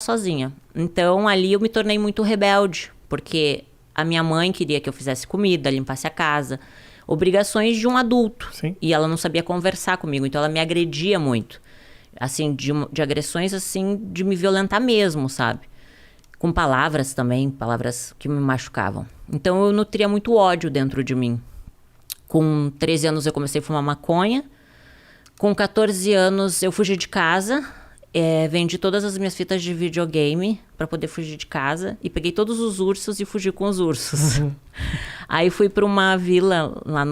sozinha. Então, ali eu me tornei muito rebelde, porque a minha mãe queria que eu fizesse comida, limpasse a casa, obrigações de um adulto. Sim. E ela não sabia conversar comigo, então ela me agredia muito. Assim, de agressões, assim, de me violentar mesmo, sabe? Com palavras também, palavras que me machucavam. Então, eu nutria muito ódio dentro de mim. Com 13 anos, eu comecei a fumar maconha. Com 14 anos, eu fugi de casa. Vendi todas as minhas fitas de videogame para poder fugir de casa. E peguei todos os ursos e fugi com os ursos. Aí fui para uma vila lá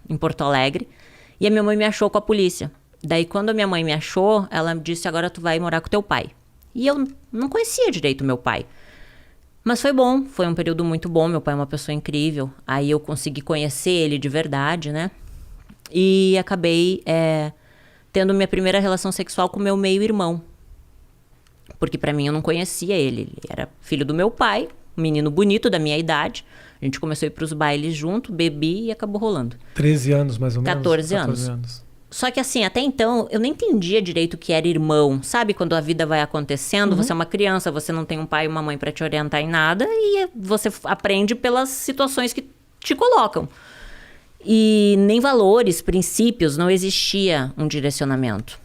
em Porto Alegre. E a minha mãe me achou com a polícia. Daí, quando a minha mãe me achou, ela me disse, agora tu vai morar com teu pai. E eu não conhecia direito meu pai. Mas foi bom, foi um período muito bom. Meu pai é uma pessoa incrível. Aí eu consegui conhecer ele de verdade, né? E acabei tendo minha primeira relação sexual com meu meio-irmão. Porque pra mim eu não conhecia ele. Ele era filho do meu pai, um menino bonito da minha idade. A gente começou a ir pros bailes junto, bebi e acabou rolando. 13 anos, mais ou menos? 14 anos. Só que assim, até então, eu nem entendia direito o que era irmão. Sabe quando a vida vai acontecendo? Você é uma criança, você não tem um pai e uma mãe pra te orientar em nada. E você aprende pelas situações que te colocam. E nem valores, princípios, não existia um direcionamento.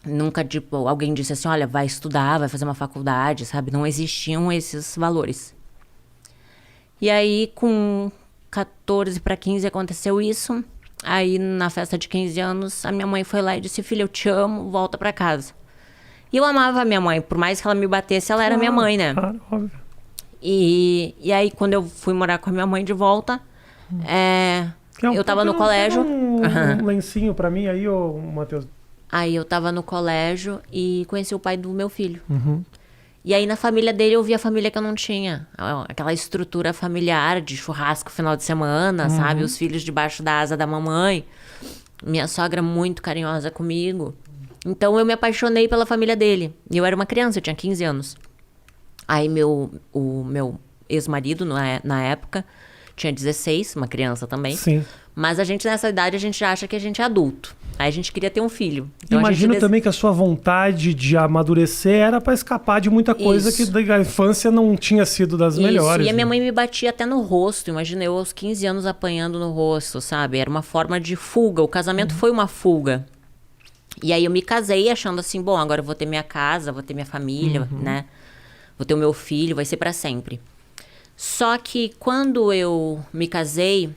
Nunca, tipo, alguém disse assim, olha, vai estudar, vai fazer uma faculdade, sabe? Não existiam esses valores. E aí, com 14 para 15 aconteceu isso. Aí, na festa de 15 anos, a minha mãe foi lá e disse, filha, eu te amo, volta pra casa. E eu amava a minha mãe, por mais que ela me batesse, ela era minha mãe, né? Claro, óbvio. E aí, quando eu fui morar com a minha mãe de volta, eu tava no colégio. Um lencinho pra mim aí, ô Matheus. Aí eu tava no colégio e conheci o pai do meu filho. E aí na família dele eu vi a família que eu não tinha. Aquela estrutura familiar de churrasco final de semana, sabe? Os filhos debaixo da asa da mamãe. Minha sogra muito carinhosa comigo. Então eu me apaixonei pela família dele. E eu era uma criança, eu tinha 15 anos. Aí o meu ex-marido, na época, tinha 16, uma criança também. Sim. Mas a gente, nessa idade, a gente já acha que a gente é adulto. Aí a gente queria ter um filho. Então, imagino também que a sua vontade de amadurecer era para escapar de muita coisa que da infância não tinha sido das melhores. E a minha mãe me batia até no rosto. Imagina eu aos 15 anos apanhando no rosto, sabe? Era uma forma de fuga. O casamento foi uma fuga. E aí eu me casei achando assim, bom, agora eu vou ter minha casa, vou ter minha família, né? Vou ter o meu filho, vai ser para sempre. Só que quando eu me casei,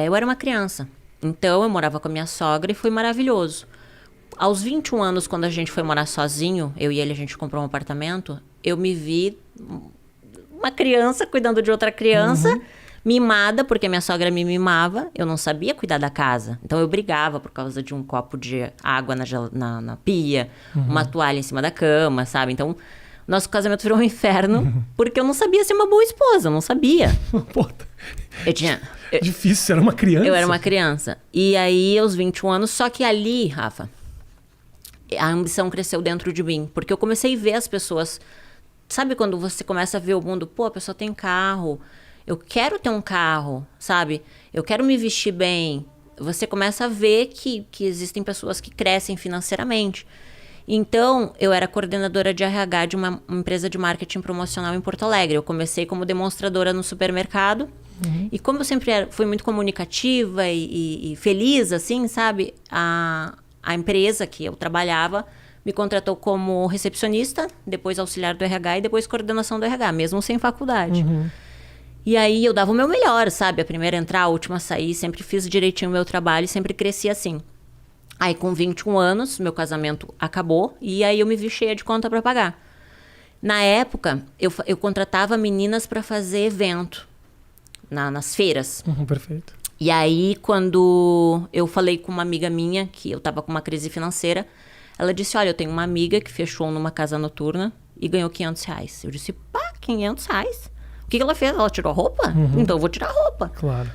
eu era uma criança. Então, eu morava com a minha sogra e foi maravilhoso. Aos 21 anos, quando a gente foi morar sozinho, eu e ele, a gente comprou um apartamento, eu me vi uma criança cuidando de outra criança, mimada, porque a minha sogra me mimava. Eu não sabia cuidar da casa. Então, eu brigava por causa de um copo de água na pia, uma toalha em cima da cama, sabe? Então, nosso casamento virou um inferno, porque eu não sabia ser uma boa esposa, eu não sabia. Difícil, você era uma criança. Eu era uma criança. E aí, aos 21 anos, só que ali, Rafa, a ambição cresceu dentro de mim. Porque eu comecei a ver as pessoas... Sabe quando você começa a ver o mundo? Pô, a pessoa tem carro. Eu quero ter um carro, sabe? Eu quero me vestir bem. Você começa a ver que existem pessoas que crescem financeiramente. Então, eu era coordenadora de RH de uma empresa de marketing promocional em Porto Alegre. Eu comecei como demonstradora no supermercado. E como eu sempre fui muito comunicativa e feliz, assim, sabe? A empresa que eu trabalhava me contratou como recepcionista, depois auxiliar do RH e depois coordenação do RH, mesmo sem faculdade. E aí eu dava o meu melhor, sabe? A primeira a entrar, a última a sair, sempre fiz direitinho o meu trabalho e sempre cresci assim. Aí com 21 anos, meu casamento acabou e aí eu me vi cheia de conta para pagar. Na época, eu contratava meninas para fazer evento nas feiras. Perfeito. E aí, quando eu falei com uma amiga minha, que eu tava com uma crise financeira, ela disse, olha, eu tenho uma amiga que fechou numa casa noturna e ganhou R$500. Eu disse, pá, R$500? O que ela fez? Ela tirou a roupa? Então eu vou tirar a roupa. Claro.